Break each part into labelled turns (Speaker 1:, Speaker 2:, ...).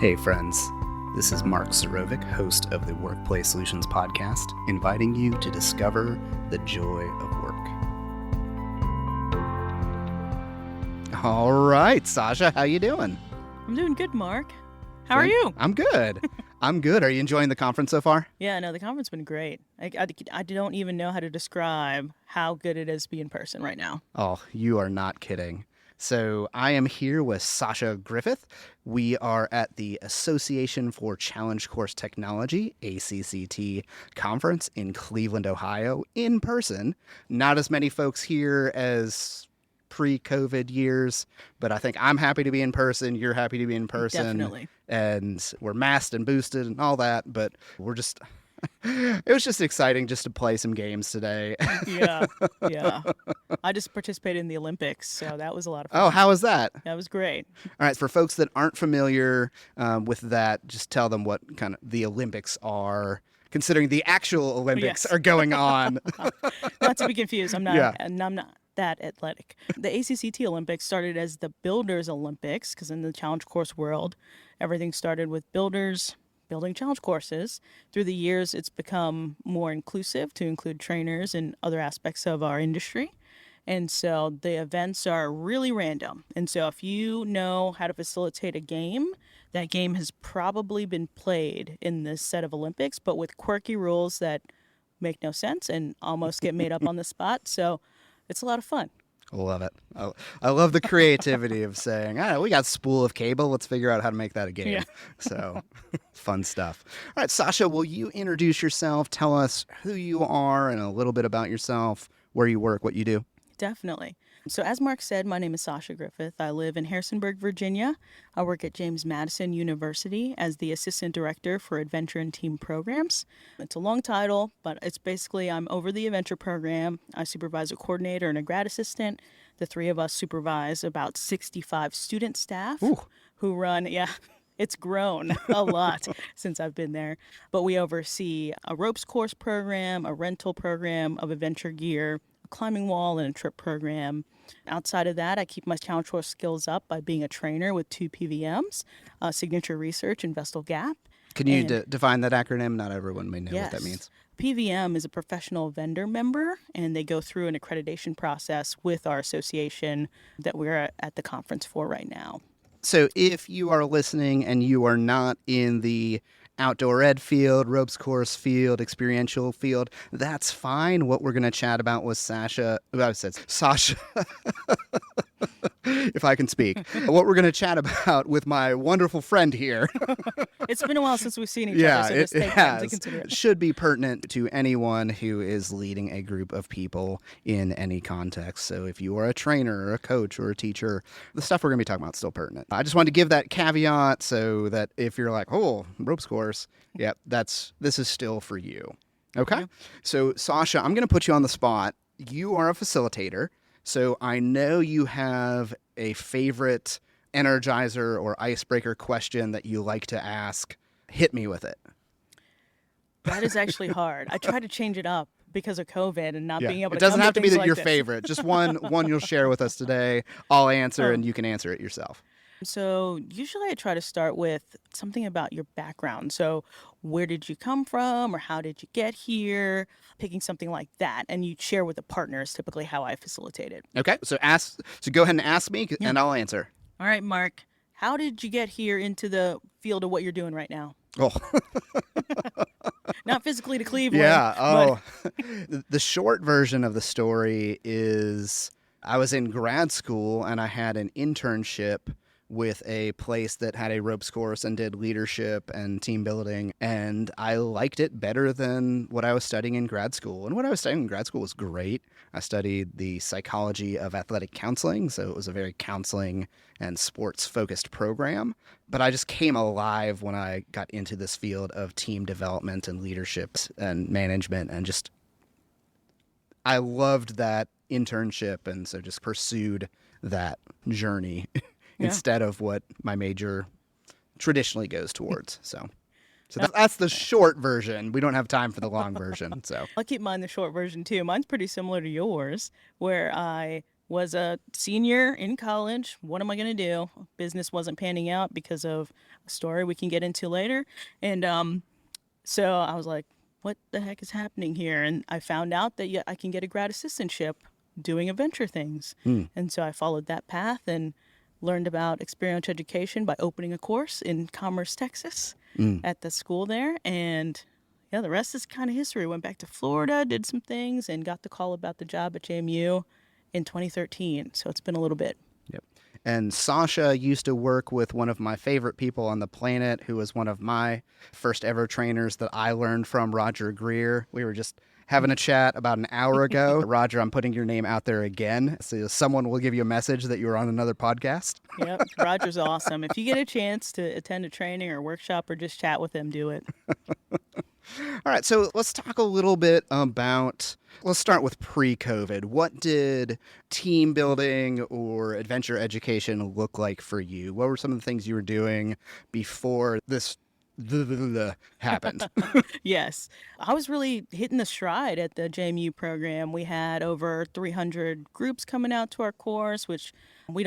Speaker 1: Hey friends, this is Mark Suroviec, host of the Workplace Solutions podcast, inviting you to discover the joy of work. All right, Sasha, how you doing?
Speaker 2: I'm doing good, Mark. How are you?
Speaker 1: I'm good. I'm good. Are you enjoying the conference so far?
Speaker 2: Yeah, no, the conference has been great. I don't even know how to describe how good it is to be in person right now.
Speaker 1: Oh, you are not kidding. So I am here with Sasha Griffith. We are at the Association for Challenge Course Technology, ACCT Conference in Cleveland, Ohio, in person. Not as many folks here as pre-COVID years, but I think I'm happy to be in person. You're happy to be in person.
Speaker 2: Definitely.
Speaker 1: And we're masked and boosted and all that, but we're just... It was just exciting just to play some games today.
Speaker 2: Yeah. I just participated in the Olympics, so that was a lot of fun.
Speaker 1: Oh, how was that?
Speaker 2: That was great.
Speaker 1: All right, for folks that aren't familiar with that, just tell them what kind of the Olympics are, considering the actual Olympics are going on.
Speaker 2: Not to be confused, I'm not that athletic. The ACCT Olympics started as the Builders Olympics, because in the challenge course world, everything started with builders building challenge courses. Through the years, it's become more inclusive to include trainers and other aspects of our industry. And so the events are really random. And so if you know how to facilitate a game, that game has probably been played in this set of Olympics, but with quirky rules that make no sense and almost get made up on the spot. So it's a lot of fun.
Speaker 1: Love it. I love the creativity of saying, we got spool of cable. Let's figure out how to make that a game.
Speaker 2: Yeah.
Speaker 1: So fun stuff. All right, Sasha, will you introduce yourself? Tell us who you are and a little bit about yourself, where you work, what you do.
Speaker 2: Definitely. So as Mark said, my name is Sasha Griffith. I live in Harrisonburg, Virginia. I work at James Madison University as the Assistant Director for Adventure and Team Programs. It's a long title, but it's basically I'm over the Aventure program. I supervise a coordinator and a grad assistant. The three of us supervise about 65 student staff who run, it's grown a lot since I've been there. But we oversee a ropes course program, a rental program of adventure gear, climbing wall, and a trip program. Outside of that, I keep my challenge course skills up by being a trainer with 2 PVMs, Signature Research and Vestal Gap.
Speaker 1: Can you define that acronym? Not everyone may know what that means.
Speaker 2: PVM is a professional vendor member, and they go through an accreditation process with our association that we're at the conference for right now.
Speaker 1: So if you are listening and you are not in the outdoor ed field, ropes course field, experiential field, that's fine. What we're going to chat about was Sasha, if I can speak, what we're going to chat about with my wonderful friend here.
Speaker 2: It's been a while since we've seen each other, so just take time to consider it.
Speaker 1: It should be pertinent to anyone who is leading a group of people in any context. So if you are a trainer or a coach or a teacher, the stuff we're going to be talking about is still pertinent. I just wanted to give that caveat so that if you're like, ropes course, this is still for you. Okay? Yeah. So Sasha, I'm going to put you on the spot. You are a facilitator. So I know you have a favorite energizer or icebreaker question that you like to ask. Hit me with it.
Speaker 2: That is actually hard. I try to change it up because of COVID and not being able to.
Speaker 1: It doesn't have to be
Speaker 2: like
Speaker 1: your
Speaker 2: this.
Speaker 1: favorite. Just one you'll share with us today. I'll answer and you can answer it yourself.
Speaker 2: So usually I try to start with something about your background. So where did you come from or how did you get here? Picking something like that. And you share with a partner is typically how I facilitate it.
Speaker 1: Okay. So go ahead and ask me and I'll answer.
Speaker 2: All right, Mark. How did you get here into the field of what you're doing right now?
Speaker 1: Oh.
Speaker 2: Not physically to Cleveland.
Speaker 1: Yeah. The short version of the story is I was in grad school and I had an internship with a place that had a ropes course and did leadership and team building. And I liked it better than what I was studying in grad school. And what I was studying in grad school was great. I studied the psychology of athletic counseling. So it was a very counseling and sports focused program. But I just came alive when I got into this field of team development and leadership and management, and just I loved that internship. And so just pursued that journey instead of what my major traditionally goes towards. So that's the short version. We don't have time for the long version. So
Speaker 2: I'll keep mine the short version too. Mine's pretty similar to yours, where I was a senior in college. What am I going to do? Business wasn't panning out because of a story we can get into later. And so I was like, what the heck is happening here? And I found out that I can get a grad assistantship doing Aventure things. And so I followed that path and learned about experiential education by opening a course in Commerce, Texas at the school there. And yeah, the rest is kind of history. Went back to Florida, did some things, and got the call about the job at JMU in 2013. So it's been a little bit.
Speaker 1: Yep. And Sasha used to work with one of my favorite people on the planet, who was one of my first ever trainers that I learned from, Roger Greer. We were just having a chat about an hour ago. Roger, I'm putting your name out there again, so someone will give you a message that you were on another podcast.
Speaker 2: Yep, Roger's awesome. If you get a chance to attend a training or workshop or just chat with him, do it.
Speaker 1: All right, so let's talk a little bit about, let's start with pre-COVID. What did team building or adventure education look like for you? What were some of the things you were doing before this happened?
Speaker 2: Yes, I was really hitting the stride at the JMU program. We had over 300 groups coming out to our course, which we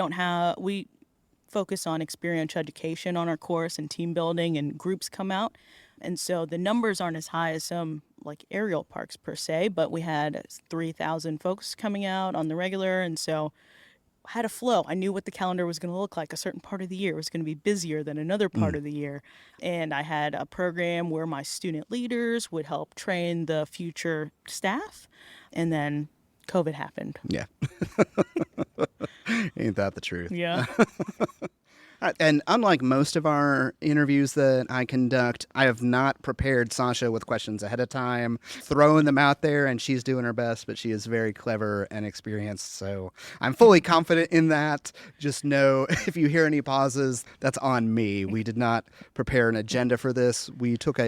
Speaker 2: focus on experiential education on our course and team building, and groups come out. And so the numbers aren't as high as some like aerial parks per se, but we had 3,000 folks coming out on the regular. And so I had a flow. I knew what the calendar was going to look like. A certain part of the year was going to be busier than another part of the year. And I had a program where my student leaders would help train the future staff. And then COVID happened.
Speaker 1: Yeah. Ain't that the truth?
Speaker 2: Yeah.
Speaker 1: And unlike most of our interviews that I conduct, I have not prepared Sasha with questions ahead of time, throwing them out there, and she's doing her best, but she is very clever and experienced, so I'm fully confident in that. Just know if you hear any pauses, that's on me. We did not prepare an agenda for this. We took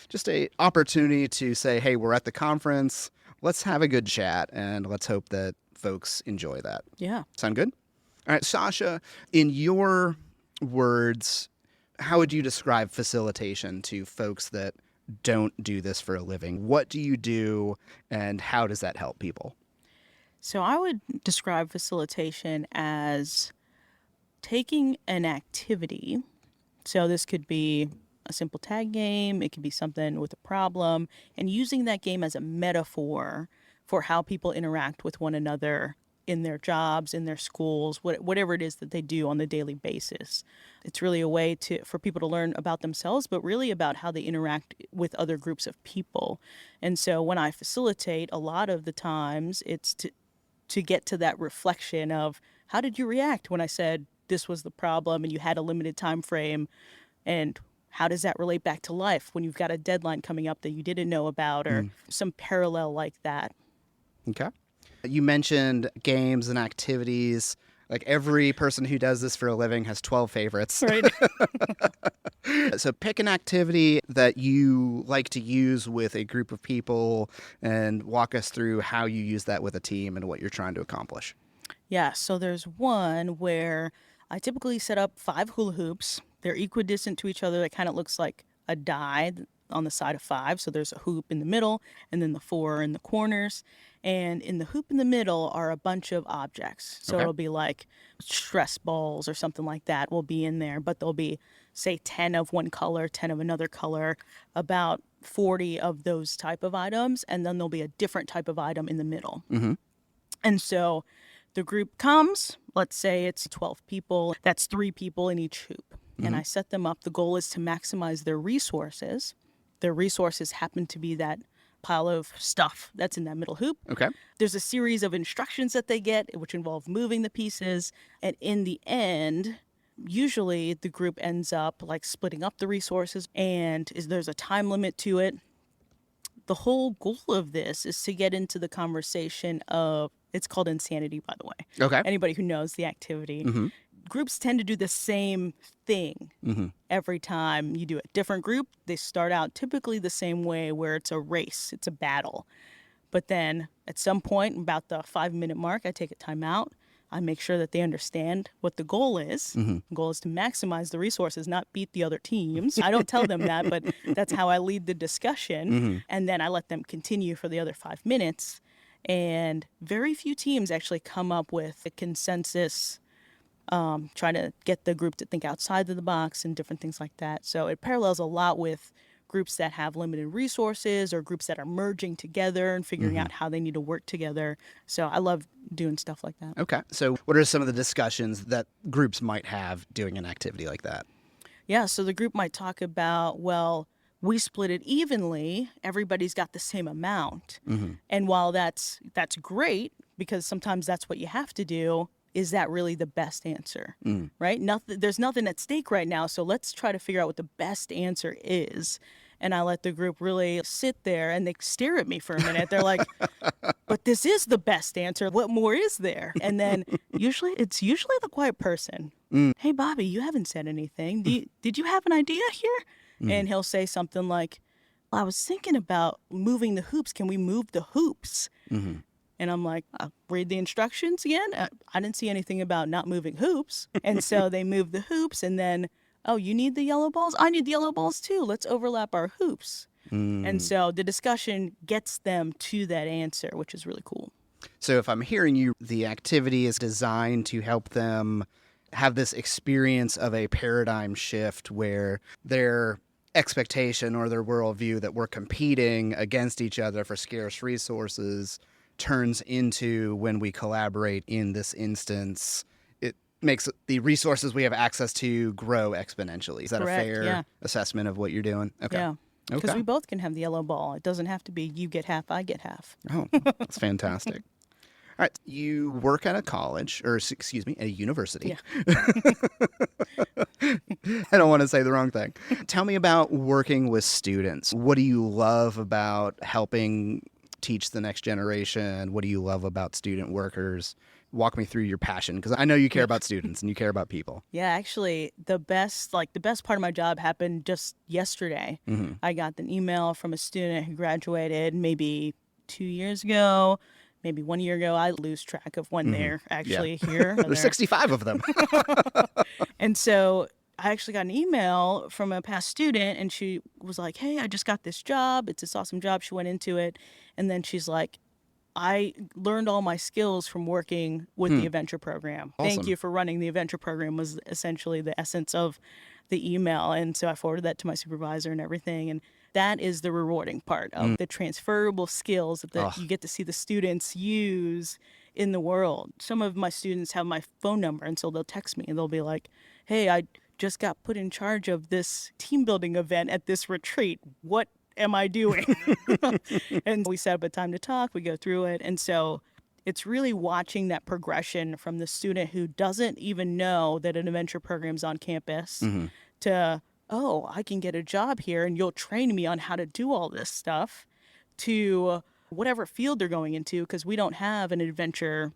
Speaker 1: just a opportunity to say, hey, we're at the conference, let's have a good chat, and let's hope that folks enjoy that.
Speaker 2: Yeah.
Speaker 1: Sound good? All right, Sasha, in your words, how would you describe facilitation to folks that don't do this for a living? What do you do, and how does that help people?
Speaker 2: So I would describe facilitation as taking an activity. So this could be a simple tag game, it could be something with a problem, and using that game as a metaphor for how people interact with one another in their jobs, in their schools, whatever it is that they do on the daily basis. It's really a way for people to learn about themselves, but really about how they interact with other groups of people. And so when I facilitate, a lot of the times it's to get to that reflection of how did you react when I said this was the problem and you had a limited time frame, and how does that relate back to life when you've got a deadline coming up that you didn't know about, or some parallel like that.
Speaker 1: Okay. You mentioned games and activities. Like every person who does this for a living has 12 favorites.
Speaker 2: Right.
Speaker 1: So pick an activity that you like to use with a group of people and walk us through how you use that with a team and what you're trying to accomplish.
Speaker 2: Yeah, so there's one where I typically set up 5 hula hoops. They're equidistant to each other. It kind of looks like a die on the side of 5. So there's a hoop in the middle and then the 4 in the corners. And in the hoop in the middle are a bunch of objects. So
Speaker 1: Okay.
Speaker 2: it'll be like stress balls or something like that will be in there. But there'll be, say, 10 of one color, 10 of another color, about 40 of those type of items. And then there'll be a different type of item in the middle.
Speaker 1: Mm-hmm.
Speaker 2: And so the group comes, let's say it's 12 people. That's 3 people in each hoop. And I set them up. The goal is to maximize their resources. Their resources happen to be that pile of stuff that's in that middle hoop.
Speaker 1: Okay.
Speaker 2: There's a series of instructions that they get, which involve moving the pieces. And in the end, usually the group ends up like splitting up the resources, and there's a time limit to it. The whole goal of this is to get into the conversation of, it's called insanity, by the way.
Speaker 1: Okay.
Speaker 2: Anybody who knows the activity.
Speaker 1: Mm-hmm.
Speaker 2: Groups tend to do the same thing every time you do it. Different group, they start out typically the same way, where it's a race, it's a battle. But then at some point, about the 5-minute mark, I take a time out. I make sure that they understand what the goal is. The goal is to maximize the resources, not beat the other teams. I don't tell them that, but that's how I lead the discussion. And then I let them continue for the other 5 minutes. And very few teams actually come up with a consensus, try to get the group to think outside of the box and different things like that. So it parallels a lot with groups that have limited resources or groups that are merging together and figuring out how they need to work together. So I love doing stuff like that.
Speaker 1: Okay. So what are some of the discussions that groups might have doing an activity like that?
Speaker 2: Yeah, so the group might talk about, well, we split it evenly, everybody's got the same amount. And while that's great, because sometimes that's what you have to do, is that really the best answer? Right? There's nothing at stake right now, so let's try to figure out what the best answer is. And I let the group really sit there and they stare at me for a minute. They're like, but this is the best answer. What more is there? And then it's usually the quiet person. Hey, Bobby, you haven't said anything. Did you have an idea here? And he'll say something like, I was thinking about moving the hoops. Can we move the hoops? And I'm like, I'll read the instructions again. I didn't see anything about not moving hoops. And so they move the hoops and then, oh, you need the yellow balls? I need the yellow balls too. Let's overlap our hoops. And so the discussion gets them to that answer, which is really cool.
Speaker 1: So if I'm hearing you, the activity is designed to help them have this experience of a paradigm shift where their expectation or their worldview that we're competing against each other for scarce resources turns into, when we collaborate in this instance, it makes the resources we have access to grow exponentially. Is that
Speaker 2: Correct,
Speaker 1: a fair assessment of what you're doing? Okay.
Speaker 2: Yeah. Because
Speaker 1: Okay.
Speaker 2: we both can have the yellow ball. It doesn't have to be you get half, I get half.
Speaker 1: Oh, that's fantastic. All right. You work at a college, or excuse me, a university.
Speaker 2: Yeah.
Speaker 1: I don't want to say the wrong thing. Tell me about working with students. What do you love about helping teach the next generation? What do you love about student workers? Walk me through your passion, because I know you care about students and you care about people.
Speaker 2: Yeah, actually, the best part of my job happened just yesterday. I got an email from a student who graduated maybe 2 years ago, maybe 1 year ago. I lose track of when they're actually here.
Speaker 1: There's 65 of them.
Speaker 2: And so I actually got an email from a past student, and she was like, hey, I just got this job. It's this awesome job. She went into it, and then she's like, I learned all my skills from working with the Aventure program.
Speaker 1: Awesome.
Speaker 2: Thank you for running the Aventure program was essentially the essence of the email. And so I forwarded that to my supervisor and everything. And that is the rewarding part of the transferable skills that you get to see the students use in the world. Some of my students have my phone number, and so they'll text me and they'll be like, hey, I just got put in charge of this team building event at this retreat. What am I doing? And we set up a time to talk, we go through it. And so it's really watching that progression from the student who doesn't even know that an Aventure program's on campus to, oh, I can get a job here and you'll train me on how to do all this stuff, to whatever field they're going into, because we don't have an adventure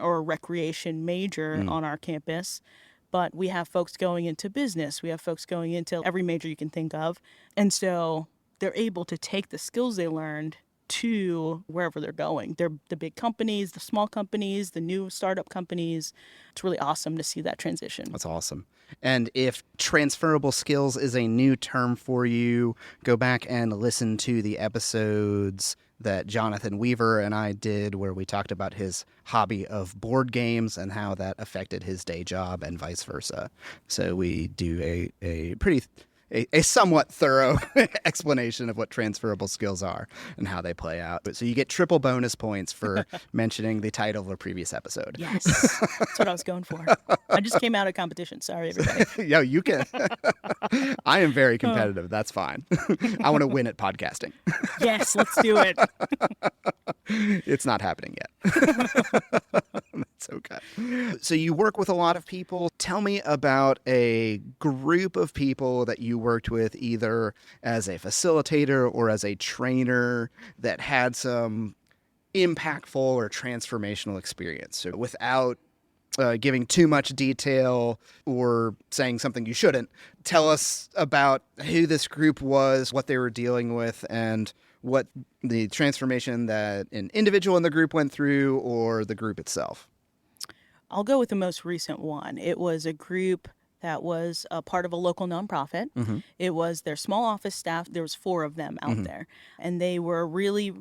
Speaker 2: or recreation major on our campus. But we have folks going into business. We have folks going into every major you can think of. And so they're able to take the skills they learned to wherever they're going. They're the big companies, the small companies, the new startup companies. It's really awesome to see that transition.
Speaker 1: That's awesome. And if transferable skills is a new term for you, go back and listen to the episodes that Jonathan Weaver and I did where we talked about his hobby of board games and how that affected his day job and vice versa. So we do a somewhat thorough explanation of what transferable skills are and how they play out. So you get triple bonus points for mentioning the title of a previous episode.
Speaker 2: Yes, that's what I was going for. I just came out of competition. Sorry, everybody.
Speaker 1: Yo, you can. I am very competitive. That's fine. I want to win at podcasting.
Speaker 2: Yes, let's do it.
Speaker 1: It's not happening yet. That's okay. So you work with a lot of people. Tell me about a group of people that you worked with either as a facilitator or as a trainer that had some impactful or transformational experience. So without giving too much detail or saying something you shouldn't, tell us about who this group was, what they were dealing with, and what the transformation that an individual in the group went through or the group itself.
Speaker 2: I'll go with the most recent one. It was a group that was a part of a local nonprofit. It was their small office staff. There was 4 of them out there, and they were really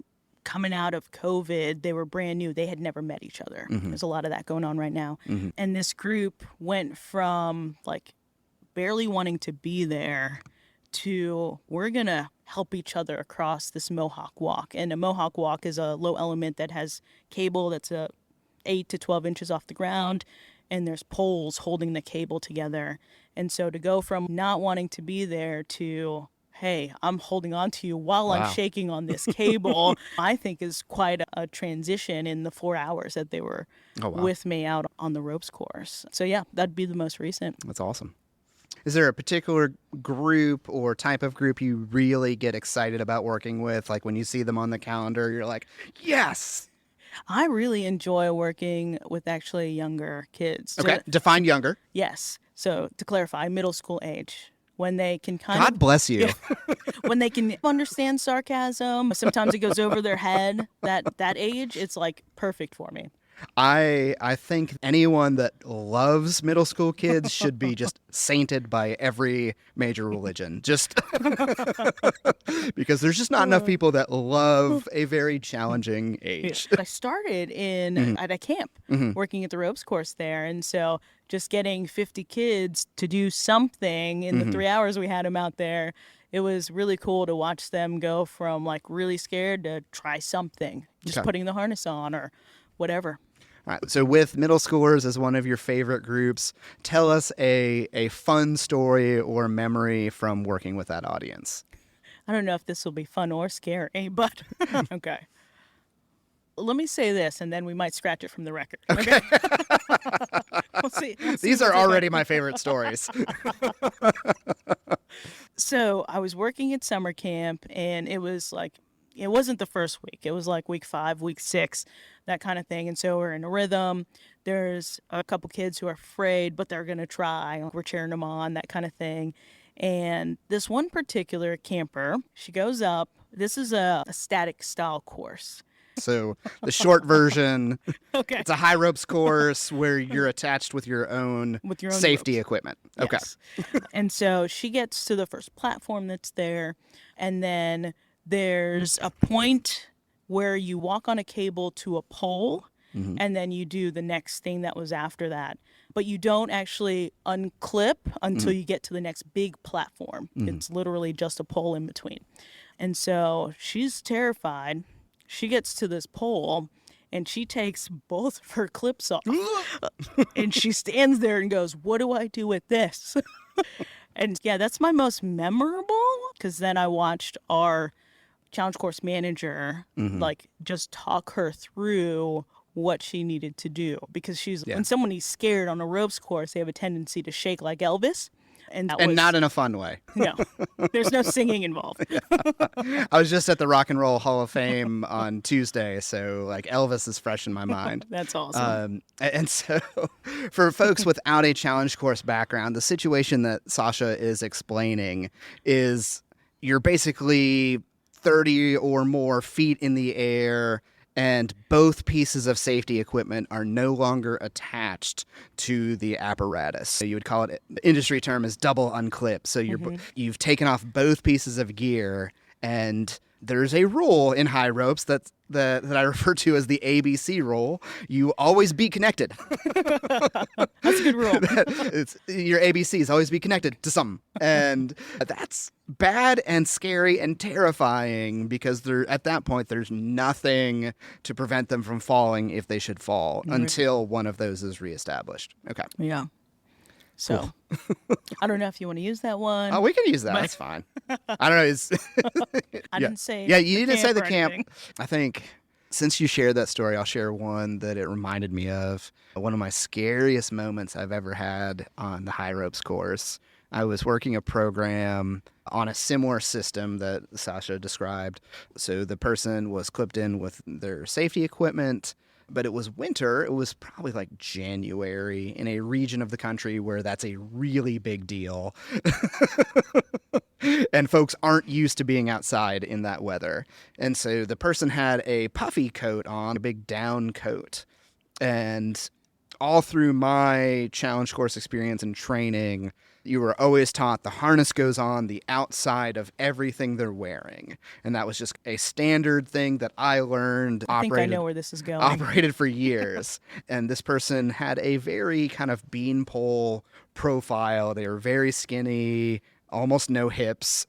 Speaker 2: coming out of COVID. They were brand new. They had never met each other. There's a lot of that going on right now. And this group went from like barely wanting to be there to we're going to help each other across this Mohawk walk. And a Mohawk walk is a low element that has cable that's 8 to 12 inches off the ground, and there's poles holding the cable together. And so to go from not wanting to be there to, hey, I'm holding on to you while I'm shaking on this cable, I think is quite a transition in the 4 hours that they were with me out on the ropes course. So yeah, that'd be the most recent.
Speaker 1: That's awesome. Is there a particular group or type of group you really get excited about working with? Like when you see them on the calendar, you're like, yes!
Speaker 2: I really enjoy working with actually younger kids.
Speaker 1: Okay, define younger.
Speaker 2: Yes. So to clarify, middle school age. When they can
Speaker 1: God bless you.
Speaker 2: When they can understand sarcasm, sometimes it goes over their head. That age, it's like perfect for me.
Speaker 1: I think anyone that loves middle school kids should be just sainted by every major religion. Just because there's just not enough people that love a very challenging age.
Speaker 2: I started at a camp working at the ropes course there. And so just getting 50 kids to do something in the 3 hours we had them out there, it was really cool to watch them go from like really scared to try something, just putting the harness on or whatever.
Speaker 1: All right, so with middle schoolers as one of your favorite groups, tell us a fun story or memory from working with that audience.
Speaker 2: I don't know if this will be fun or scary, but okay. Let me say this, and then we might scratch it from the record. Okay. We'll see.
Speaker 1: These are already my favorite stories.
Speaker 2: So I was working at summer camp, and it wasn't the first week. It was like week 5, week 6, that kind of thing. And so we're in a rhythm. There's a couple kids who are afraid, but they're going to try. We're cheering them on, that kind of thing. And this one particular camper, she goes up. This is a static style course.
Speaker 1: So the short version,
Speaker 2: Okay.
Speaker 1: It's a high ropes course where you're attached with your own safety
Speaker 2: ropes.
Speaker 1: Equipment.
Speaker 2: Yes.
Speaker 1: Okay.
Speaker 2: And so she gets to the first platform that's there, and then there's a point where you walk on a cable to a pole, and then you do the next thing that was after that. But you don't actually unclip until you get to the next big platform. It's literally just a pole in between. And so she's terrified. She gets to this pole, and she takes both of her clips off. And she stands there and goes, what do I do with this? And yeah, that's my most memorable, because then I watched our challenge course manager like just talk her through what she needed to do, because when someone is scared on a ropes course, they have a tendency to shake like Elvis, and
Speaker 1: not in a fun way.
Speaker 2: No, there's no singing involved.
Speaker 1: I was just at the Rock and Roll Hall of Fame on Tuesday, so like Elvis is fresh in my mind.
Speaker 2: That's awesome.
Speaker 1: And so for folks without a challenge course background, the situation that Sasha is explaining is you're basically 30 or more feet in the air, and both pieces of safety equipment are no longer attached to the apparatus. So you would call it, the industry term is double unclip. So you've taken off both pieces of gear, and there's a rule in high ropes that I refer to as the ABC rule. You always be connected.
Speaker 2: That's a good rule.
Speaker 1: Your ABCs, always be connected to something. And that's bad and scary and terrifying, because at that point, there's nothing to prevent them from falling if they should fall until one of those is reestablished. Okay.
Speaker 2: Yeah. So I don't know if you want to use that one.
Speaker 1: Oh, we can use that. That's fine. I don't know.
Speaker 2: I didn't say.
Speaker 1: Yeah, you didn't say the camp.
Speaker 2: Anything.
Speaker 1: I think since you shared that story, I'll share one that it reminded me of. One of my scariest moments I've ever had on the high ropes course. I was working a program on a similar system that Sasha described. So the person was clipped in with their safety equipment, but it was winter. It was probably like January in a region of the country where that's a really big deal. And folks aren't used to being outside in that weather. And so the person had a puffy coat on, a big down coat. And all through my challenge course experience and training, you were always taught the harness goes on the outside of everything they're wearing. And that was just a standard thing that I learned,
Speaker 2: I think I know where this is going.
Speaker 1: operated for years. And this person had a very kind of beanpole profile. They were very skinny, almost no hips.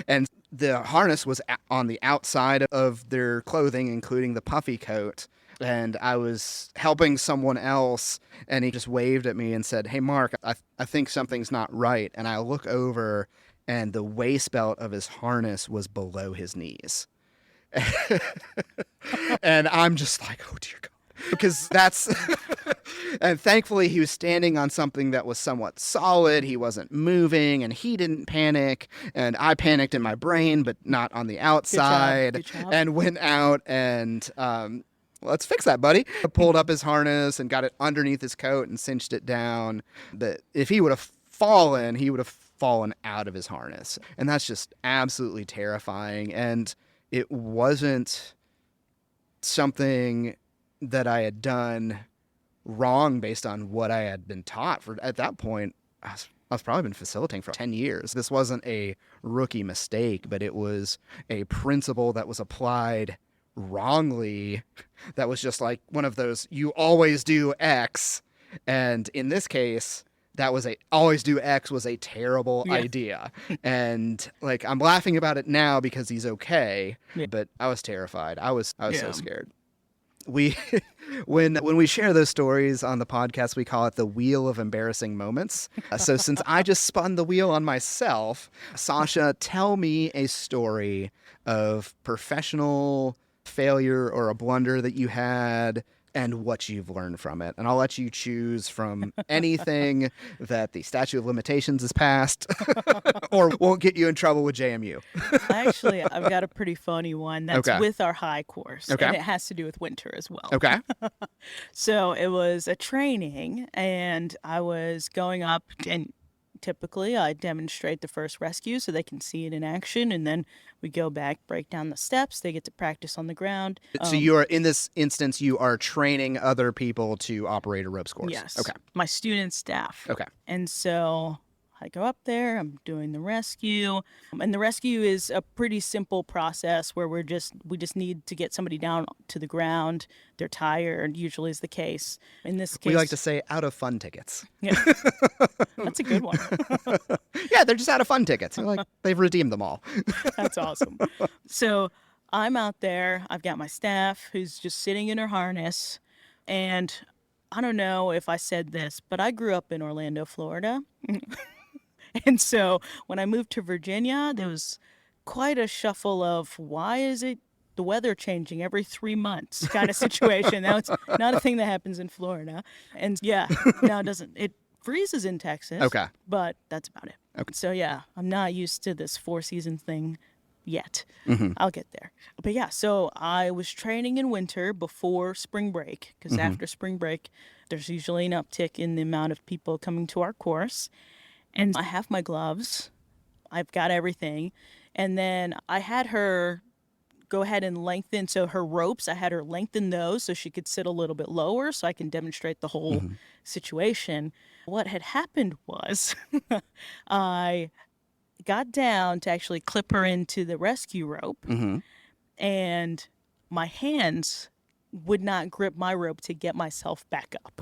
Speaker 1: And the harness was on the outside of their clothing, including the puffy coat. And I was helping someone else, and he just waved at me and said, "Hey, Mark, I think something's not right." And I look over, and the waist belt of his harness was below his knees. And I'm just like, oh, dear God. Because that's... And thankfully, he was standing on something that was somewhat solid. He wasn't moving, and he didn't panic. And I panicked in my brain, but not on the outside.
Speaker 2: Good job.
Speaker 1: And went out and... let's fix that, buddy. I pulled up his harness and got it underneath his coat and cinched it down. That if he would have fallen, he would have fallen out of his harness. And that's just absolutely terrifying. And it wasn't something that I had done wrong based on what I had been taught. For at that point, I've probably been facilitating for 10 years. This wasn't a rookie mistake, but it was a principle that was applied wrongly. That was just like one of those, you always do X. And in this case, that was always do X was a terrible idea. And like, I'm laughing about it now because he's okay, but I was terrified. I was so scared. When we share those stories on the podcast, we call it the wheel of embarrassing moments. So since I just spun the wheel on myself, Sasha, tell me a story of professional failure or a blunder that you had and what you've learned from it. And I'll let you choose from anything that the statute of limitations is passed or won't get you in trouble with JMU.
Speaker 2: Actually, I've got a pretty funny one that's with our high course. And it has to do with winter as well.
Speaker 1: Okay.
Speaker 2: So it was a training, and I was going up, and typically I demonstrate the first rescue so they can see it in action, and then we go back, break down the steps. They get to practice on the ground.
Speaker 1: So you are, in this instance, you are training other people to operate a ropes course.
Speaker 2: Yes.
Speaker 1: Okay.
Speaker 2: My student staff.
Speaker 1: Okay.
Speaker 2: And so I go up there, I'm doing the rescue, and the rescue is a pretty simple process where we just need to get somebody down to the ground. They're tired, usually is the case. In this case,
Speaker 1: we like to say out of fun tickets.
Speaker 2: Yeah, that's a good one.
Speaker 1: Yeah, they're just out of fun tickets. Like, they've redeemed them all.
Speaker 2: That's awesome. So I'm out there. I've got my staff who's just sitting in her harness, and I don't know if I said this, but I grew up in Orlando, Florida. And so when I moved to Virginia, there was quite a shuffle of, why is it the weather changing every 3 months kind of situation? Now, it's not a thing that happens in Florida. And yeah, now it freezes in Texas.
Speaker 1: Okay.
Speaker 2: But that's about it.
Speaker 1: Okay.
Speaker 2: So yeah, I'm not used to this 4 seasons thing yet.
Speaker 1: Mm-hmm.
Speaker 2: I'll get there. But yeah, so I was training in winter before spring break, because after spring break, there's usually an uptick in the amount of people coming to our course. And I have my gloves. I've got everything. And then I had her go ahead and lengthen. So her ropes, I had her lengthen those so she could sit a little bit lower so I can demonstrate the whole situation. What had happened was I got down to actually clip her into the rescue rope. And my hands would not grip my rope to get myself back up.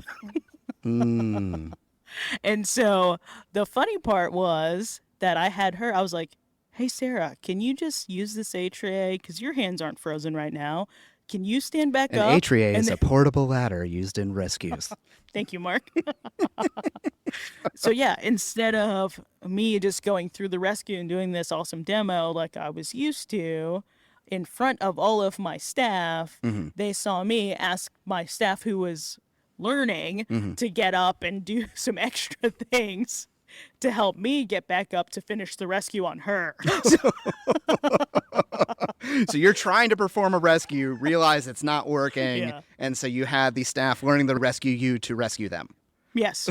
Speaker 2: And so the funny part was that I had her, I was like, "Hey, Sarah, can you just use this A-tray? Because your hands aren't frozen right now. Can you stand back up?"
Speaker 1: An A-tray is a portable ladder used in rescues.
Speaker 2: Thank you, Mark. So yeah, instead of me just going through the rescue and doing this awesome demo like I was used to, in front of all of my staff, they saw me ask my staff who was learning to get up and do some extra things to help me get back up to finish the rescue on her.
Speaker 1: So you're trying to perform a rescue, realize it's not working,
Speaker 2: Yeah.
Speaker 1: and so you had the staff learning to rescue you to rescue them.
Speaker 2: Yes.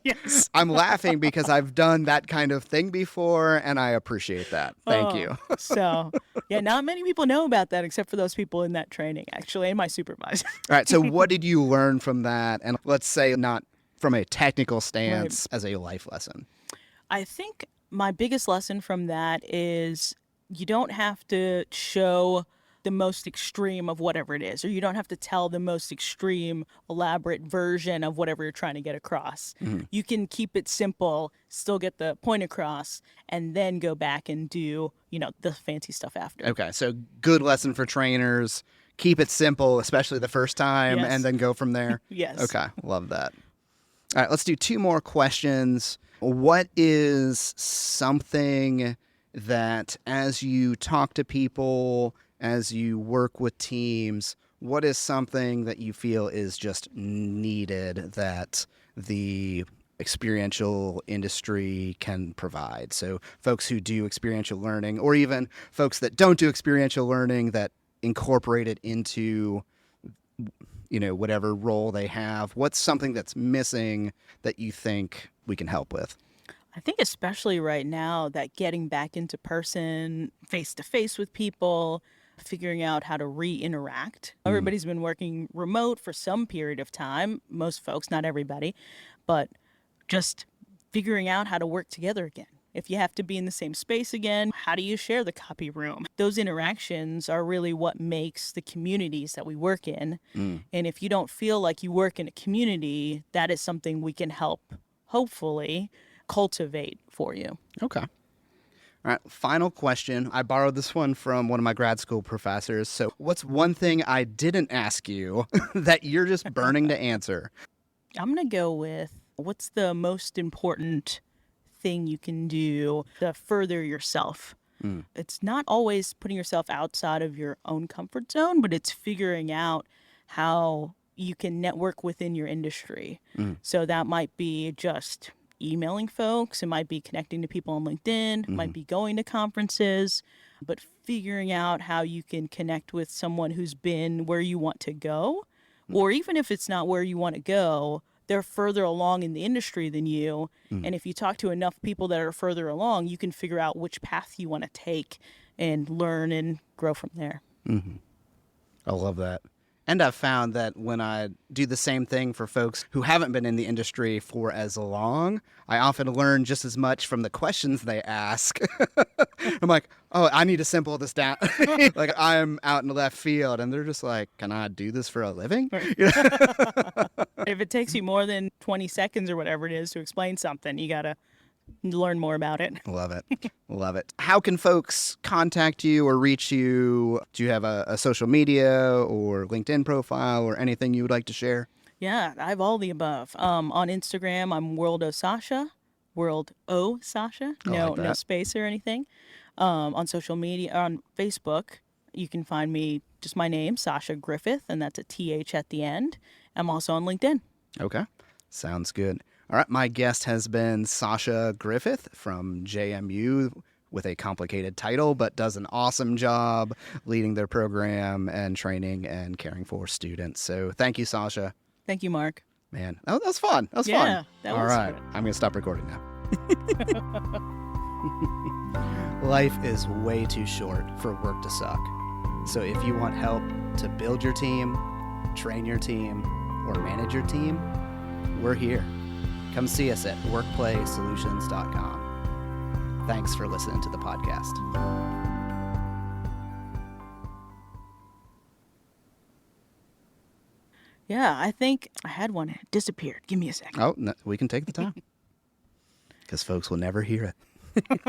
Speaker 2: Yes.
Speaker 1: I'm laughing because I've done that kind of thing before, and I appreciate that. Thank you.
Speaker 2: So, yeah, not many people know about that except for those people in that training, actually, and my supervisor.
Speaker 1: All right, so what did you learn from that? And let's say not from a technical stance, as a life lesson.
Speaker 2: I think my biggest lesson from that is you don't have to show the most extreme of whatever it is, or you don't have to tell the most extreme, elaborate version of whatever you're trying to get across. You can keep it simple, still get the point across, and then go back and do, the fancy stuff after.
Speaker 1: Okay, so good lesson for trainers. Keep it simple, especially the first time,
Speaker 2: Yes.
Speaker 1: and then go from there.
Speaker 2: Yes.
Speaker 1: Okay, love that. All right, let's do 2 more questions. What is something that as you talk to people, as you work with teams, what is something that you feel is just needed that the experiential industry can provide? So folks who do experiential learning, or even folks that don't do experiential learning that incorporate it into whatever role they have. What's something that's missing that you think we can help with?
Speaker 2: I think especially right now that getting back into person, face to face with people, figuring out how to re-interact. Everybody's been working remote for some period of time, most folks, not everybody, but just figuring out how to work together again. If you have to be in the same space again, how do you share the copy room? Those interactions are really what makes the communities that we work in. And if you don't feel like you work in a community, that is something we can help, hopefully, cultivate for you.
Speaker 1: Okay. All right, final question. I borrowed this one from one of my grad school professors. So what's one thing I didn't ask you that you're just burning to answer?
Speaker 2: I'm going to go with what's the most important thing you can do to further yourself. It's not always putting yourself outside of your own comfort zone, but it's figuring out how you can network within your industry. So that might be just emailing folks, it might be connecting to people on LinkedIn, it might be going to conferences, but figuring out how you can connect with someone who's been where you want to go, or even if it's not where you want to go, they're further along in the industry than you. And if you talk to enough people that are further along, you can figure out which path you want to take and learn and grow from there.
Speaker 1: I love that. And I've found that when I do the same thing for folks who haven't been in the industry for as long, I often learn just as much from the questions they ask. I'm like, oh, I need to simple this down. Like I'm out in the left field and they're just like, can I do this for a living?
Speaker 2: If it takes you more than 20 seconds or whatever it is to explain something, you got to learn more about it.
Speaker 1: Love it. Love it. How can folks contact you or reach you? Do you have a social media or LinkedIn profile or anything you would like to share?
Speaker 2: Yeah, I have all the above. On Instagram, I'm World O Sasha, World O Sasha, no space or anything. On social media, on Facebook, you can find me just my name, Sasha Griffith, and that's a TH at the end. I'm also on LinkedIn.
Speaker 1: Okay, sounds good. All right, my guest has been Sasha Griffith from JMU with a complicated title, but does an awesome job leading their program and training and caring for students. So thank you, Sasha.
Speaker 2: Thank you, Mark.
Speaker 1: Man, that was fun. That was
Speaker 2: Yeah,
Speaker 1: fun.
Speaker 2: that
Speaker 1: All
Speaker 2: was
Speaker 1: right,
Speaker 2: fun.
Speaker 1: I'm going to stop recording now. Life is way too short for work to suck. So if you want help to build your team, train your team, or manage your team, we're here. Come see us at workplaysolutions.com. Thanks for listening to the podcast.
Speaker 2: Yeah, I think I had one. It disappeared. Give me a second.
Speaker 1: Oh, no, we can take the time because folks will never hear it.